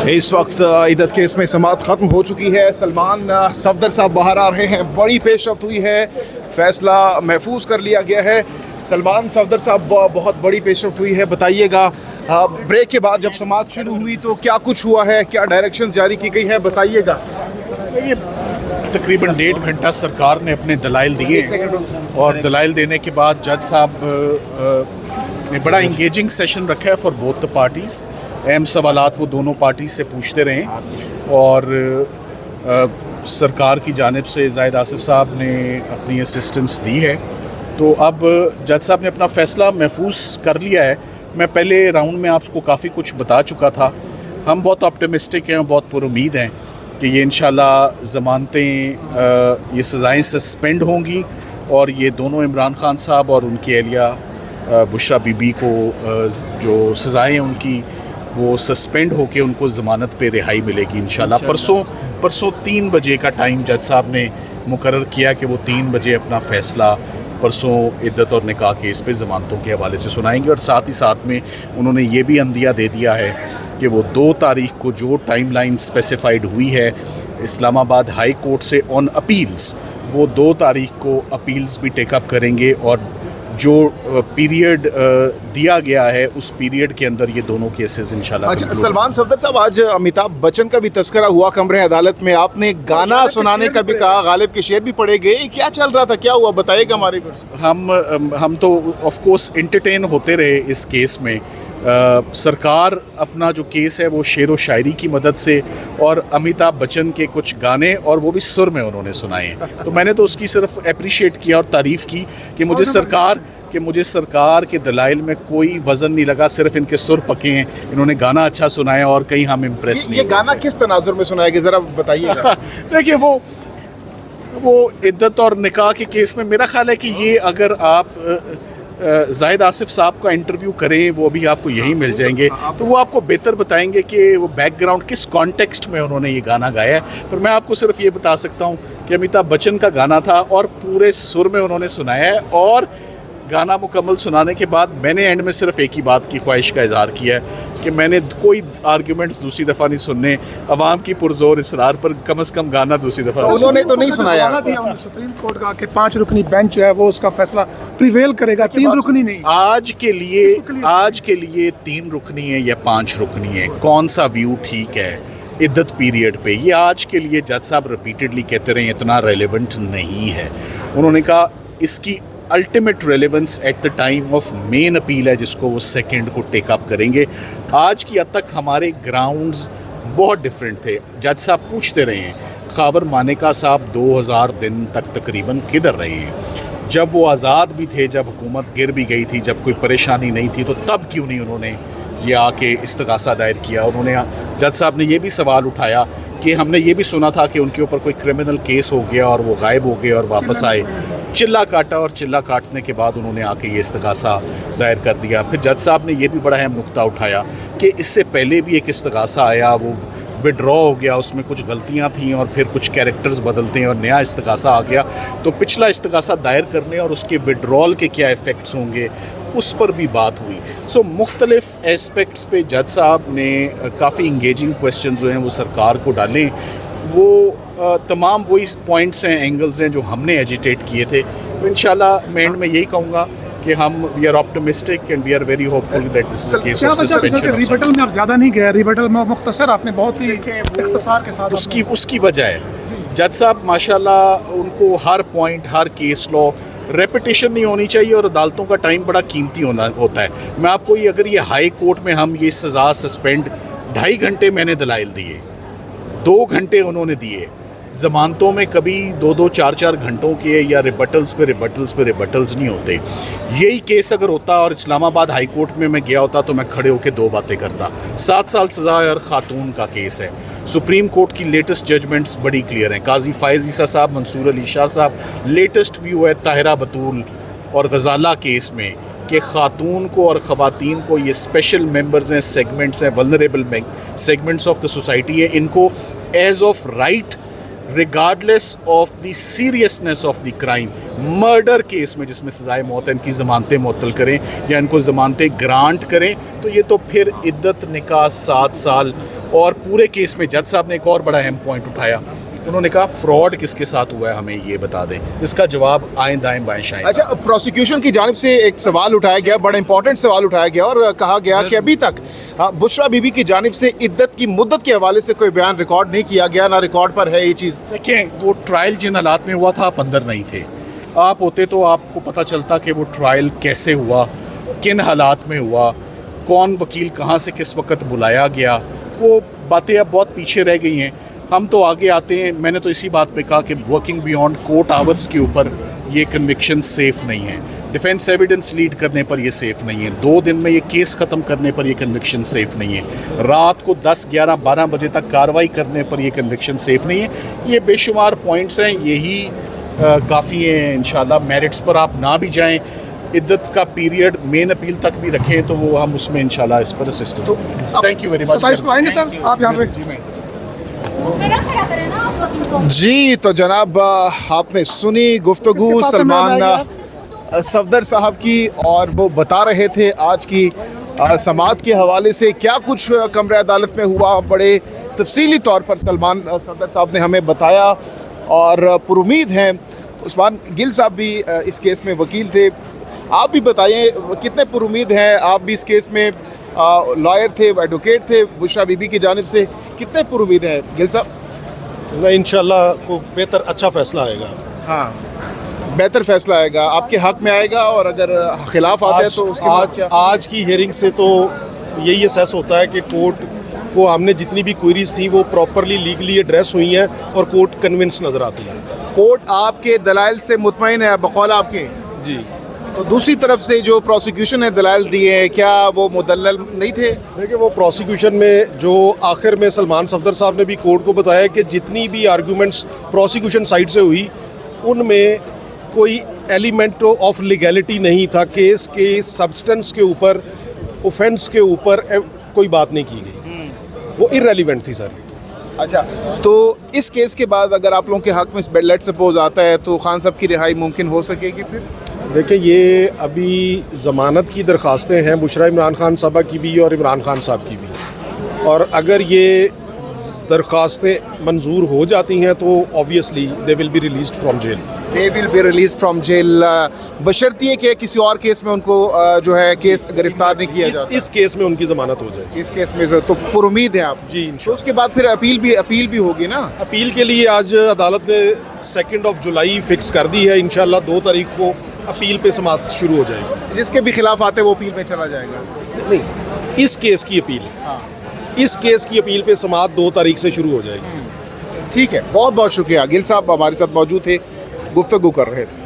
इस वक्त इद्दत केस में समाअत ख़त्म हो चुकी है। सलमान सफदर साहब बाहर आ रहे हैं। बड़ी पेशरफ्त हुई है, फ़ैसला महफूज कर लिया गया है। सलमान सफदर साहब बहुत बड़ी पेशरफ्त हुई है, बताइएगा। ब्रेक के बाद जब समाअत शुरू हुई तो क्या कुछ हुआ है, क्या डायरेक्शंस जारी की गई है, बताइएगा। ये तकरीबन 1.5 घंटा सरकार ने अपने दलाइल दिए और दलाइल देने के बाद जज साहब ने बड़ा इंगेजिंग सेशन रखा है फॉर बोथ द पार्टीज़। अहम सवालात वो दोनों पार्टी से पूछते रहे और सरकार की जानिब से जाहिद आसिफ साहब ने अपनी असिस्टेंस दी है। तो अब जज साहब ने अपना फ़ैसला महफूज कर लिया है। मैं पहले राउंड में आपको काफ़ी कुछ बता चुका था। हम बहुत ऑप्टिमिस्टिक हैं, बहुत पुरुमीद हैं कि ये इंशाल्लाह ज़मानतें ये सज़ाएँ सस्पेंड होंगी और ये दोनों इमरान खान साहब और उनकी एहलिया बुशरा बीबी को जो सज़ाएँ उनकी वो सस्पेंड होके उनको ज़मानत पे रिहाई मिलेगी इंशाल्लाह। परसों 3 बजे का टाइम जज साहब ने मुकर्रर किया कि वो 3 बजे अपना फ़ैसला परसों इद्दत और निकाह केस पे ज़मानतों के हवाले से सुनाएंगे। और साथ ही साथ में उन्होंने ये भी अंदिया दे दिया है कि वो 2 तारीख को जो टाइमलाइन स्पेसिफाइड हुई है इस्लामाबाद हाई कोर्ट से ऑन अपील्स, वो 2 तारीख को अपील्स भी टेकअप करेंगे और जो पीरियड दिया गया है उस पीरियड के अंदर ये दोनों केसेस इंशाल्लाह। अच्छा, सलमान सफदर साहब, आज अमिताभ बच्चन का भी तस्करा हुआ कमरे अदालत में। आपने गाना सुनाने का भी कहा, गालिब के शेर भी पढ़े गए। क्या चल रहा था, क्या हुआ, बताइएगा हमारे को। हम तो ऑफ कोर्स एंटरटेन होते रहे इस केस में। सरकार अपना जो केस है वो शेर व शायरी की मदद से और अमिताभ बच्चन के कुछ गाने और वो भी सुर में उन्होंने सुनाए हैं। तो मैंने तो उसकी सिर्फ अप्रिशिएट किया और तारीफ़ की कि मुझे सरकार के दलाइल में कोई वज़न नहीं लगा, सिर्फ इनके सुर पके हैं, इन्होंने गाना अच्छा सुनाया और कहीं हम इम्प्रेस नहीं। ये गाना किस तनाजुर में सुनाया गया, ज़रा बताइएगा। देखिए वो इद्दत और निकाह के केस में मेरा ख्याल है कि ये अगर आप जाहिद आसिफ साहब का इंटरव्यू करें, वो भी आपको यहीं मिल जाएंगे, तो वो आपको बेहतर बताएंगे कि वो बैकग्राउंड किस कॉन्टेक्स्ट में उन्होंने ये गाना गाया है। पर मैं आपको सिर्फ ये बता सकता हूँ कि अमिताभ बच्चन का गाना था और पूरे सुर में उन्होंने सुनाया है। और गाना मुकम्मल सुनाने के बाद मैंने एंड में सिर्फ एक ही बात की ख्वाहिश का इज़हार किया है कि मैंने कोई आर्ग्यूमेंट्स दूसरी दफ़ा नहीं सुनने, अवाम की पुरजोर इसरार पर कम से कम गाना दूसरी दफ़ा। उन्होंने तो नहीं सुनाया। सुप्रीम कोर्ट का कि 5 रुकनी बेंच जो है वो उसका फैसला प्रिवेल करेगा, 3 रुकनी नहीं। आज के लिए 3 रुकनी है या 5 रुकनी है, कौन सा व्यू ठीक है इद्दत पीरियड पे, ये आज के लिए जज साहब रिपीटेडली कहते रहे इतना रेलेवेंट नहीं है। उन्होंने कहा इसकी ultimate relevance at the time of main appeal है जिसको वो सेकंड को टेकअप करेंगे। आज की हद तक हमारे ग्राउंड्स बहुत डिफरेंट थे। जज साहब पूछते रहे हैं खावर मानेका साहब 2000 दिन तक तकरीबन किधर रहे हैं, जब वो आज़ाद भी थे, जब हुकूमत गिर भी गई थी, जब कोई परेशानी नहीं थी, तो तब क्यों नहीं उन्होंने ये आके इस्तगासा दायर किया। उन्होंने जज साहब ने ये भी सवाल उठाया कि हमने ये भी सुना था कि उनके ऊपर कोई क्रिमिनल केस हो गया और वो गायब हो गए और वापस आए, चिल्ला काटा और चिल्ला काटने के बाद उन्होंने आके ये इस्तगासा दायर कर दिया। फिर जज साहब ने ये भी बड़ा अहम नुक्ता उठाया कि इससे पहले भी एक इस्तगासा आया, वो विड्रॉ हो गया, उसमें कुछ गलतियां थीं और फिर कुछ कैरेक्टर्स बदलते हैं और नया इस्तगासा आ गया, तो पिछला इस्तगासा दायर करने और उसके विड्रॉल के क्या इफ़ेक्ट्स होंगे उस पर भी बात हुई। सो मुख्तलिफ एस्पेक्ट्स पे जज साहब ने काफ़ी इंगेजिंग क्वेश्चन जो हैं वो सरकार को डालें। वो तमाम वही पॉइंट्स हैं, एंगल्स हैं जो हमने एजिटेट किए थे। तो इंशाल्लाह मैं एंड में यही कहूँगा कि हम we are optimistic and we are very hopeful that this is the case of suspension. Rebuttal में आप ज़्यादा नहीं गए, रिबटल में मुख्तसर आपने बहुत ही इख्तिसार के साथ उसकी वजह है जज साहब माशाल्लाह उनको हर पॉइंट, हर केस लॉ रेपिटेशन नहीं होनी चाहिए और अदालतों का टाइम बड़ा कीमती होता है। मैं आपको ये अगर ये हाई कोर्ट में हम ये सज़ा सस्पेंड 2.5 घंटे मैंने दलाइल दिए, 2 घंटे उन्होंने दिए, ज़मानतों में कभी 2-2, 4-4 घंटों के या रिबटल्स पे रिबटल्स नहीं होते। यही केस अगर होता और इस्लामाबाद हाई कोर्ट में मैं गया होता तो मैं खड़े होकर 2 बातें करता। 7 साल सज़ा और ख़ातून का केस है। सुप्रीम कोर्ट की लेटेस्ट जजमेंट्स बड़ी क्लियर हैं। काजी फायज़ ईसा साहब, मंसूर अली शाह साहब, लेटेस्ट व्यू है ताहिरा बतूल और गजाला केस में कि ख़ातून को और ख़वातीन को ये स्पेशल मेंबर्स हैं, सेगमेंट्स हैं, vulnerable segments of the society है, इनको as of right regardless of the seriousness of the crime, murder case में जिसमें सजाए मौत है, इनकी ज़मानतें मुअत्तल करें या इनको ज़मानतें ग्रांट करें। तो ये तो फिर इद्दत निकाह 7 साल और पूरे केस में जज साहब ने एक और बड़ा अहम पॉइंट उठाया, उन्होंने कहा फ्रॉड किसके साथ हुआ है हमें ये बता दें। इसका जवाब आएँ दाएँ बाएँ शाएँ। अच्छा, प्रोसिक्यूशन की जानिब से एक सवाल उठाया गया, बड़ा इंपॉर्टेंट सवाल उठाया गया और कहा गया कि अभी तक बुशरा बीबी की जानिब से इद्दत की मुद्दत के हवाले से कोई बयान रिकॉर्ड नहीं किया गया, ना रिकॉर्ड पर है ये चीज़। देखिए, वो ट्रायल जिन हालात में हुआ था आप अंदर नहीं थे, आप होते तो आपको पता चलता कि वो ट्रायल कैसे हुआ, किन हालात में हुआ, कौन वकील कहाँ से किस वक्त बुलाया गया। वो बातें अब बहुत पीछे रह गई हैं, हम तो आगे आते हैं। मैंने तो इसी बात पे कहा कि वर्किंग बियॉन्ड कोर्ट आवर्स के ऊपर ये कन्विक्शन सेफ़ नहीं है, डिफेंस एविडेंस लीड करने पर ये सेफ़ नहीं है, 2 दिन में ये केस ख़त्म करने पर ये कन्विक्शन सेफ़ नहीं है, रात को 10, 11, 12 बजे तक कार्रवाई करने पर ये कन्विक्शन सेफ़ नहीं है। ये बेशुमार पॉइंट्स हैं, यही काफ़ी हैं। इंशाल्लाह मेरिट्स पर आप ना भी जाएं, इद्दत का पीरियड मेन अपील तक भी रखें तो वो हम उसमें इंशाल्लाह इस पर असिस्ट। तो थैंक यू वेरी मच। 27 को आएंगे सर आप यहाँ पे? जी, तो जनाब आपने सुनी गुफ्तगू सलमान सफदर साहब की, और वो बता रहे थे आज की समाअत के हवाले से क्या कुछ कमरे अदालत में हुआ। बड़े तफसीली तौर पर सलमान सफदर साहब ने हमें बताया और पुरुमीद हैं उस्मान गिल साहब भी इस केस में वकील थे। आप भी बताइए कितने पुरुमीद हैं आप भी इस केस में, लॉयर थे, एडवोकेट थे बुशरा बीबी की जानिब से, कितने पुरुमीद हैं गिल साहब? इंशाल्लाह को बेहतर अच्छा फैसला आएगा। हाँ, बेहतर फैसला आएगा, आपके हक में आएगा, और अगर खिलाफ आता है तो उसके बाद क्या? आज की हियरिंग से तो यही असेस होता है कि कोर्ट को हमने जितनी भी क्वेरीज थी वो प्रॉपरली लीगली एड्रेस हुई हैं और कोर्ट कन्विंस नज़र आती है। कोर्ट आपके दलाइल से मुतमईन है बकौल आपके? जी। तो दूसरी तरफ से जो प्रोसिक्यूशन ने दलाइल दिए हैं, क्या वो मुदल्लल नहीं थे? देखिए, वो प्रोसिक्यूशन में जो आखिर में सलमान सफदर साहब ने भी कोर्ट को बताया कि जितनी भी आर्गूमेंट्स प्रोसिक्यूशन साइड से हुई उनमें कोई एलिमेंट ऑफ लीगैलिटी नहीं था। केस के सब्सटेंस के ऊपर, ऑफेंस के ऊपर कोई बात नहीं की गई, वो इररेलेवेंट थी सर। अच्छा, तो इस केस के बाद अगर आप लोगों के हक में लेट सपोज आता है तो खान साहब की रिहाई मुमकिन हो सकेगी फिर? देखिए, ये अभी ज़मानत की दरख्वास्तें हैं बुशरा इमरान खान साहबा की भी और इमरान खान साहब की भी, और अगर ये दरख्वास्तें मंजूर हो जाती हैं तो obviously they will be released from jail. They will be release from jail, बशर्तिए कि किसी और केस में उनको जो है केस गिरफ्तार नहीं किया जाता। इस केस में उनकी ज़मानत हो जाएगी। इस केस में से तो पुरुमीद है आप? जी, तो उसके बाद फिर अपील भी होगी ना? अपील के लिए आज अदालत ने 2 जुलाई फिक्स कर दी है। इंशाल्लाह 2 तारीख को अपील पे समाअत शुरू हो जाएगी। जिसके भी खिलाफ आते हैं वो अपील में चला जाएगा? नहीं, इस केस की अपील, इस केस की अपील पे समाअत 2 तारीख से शुरू हो जाएगी। ठीक है, बहुत बहुत शुक्रिया। गिल साहब हमारे साथ मौजूद थे, गुफ्तगू कर रहे थे।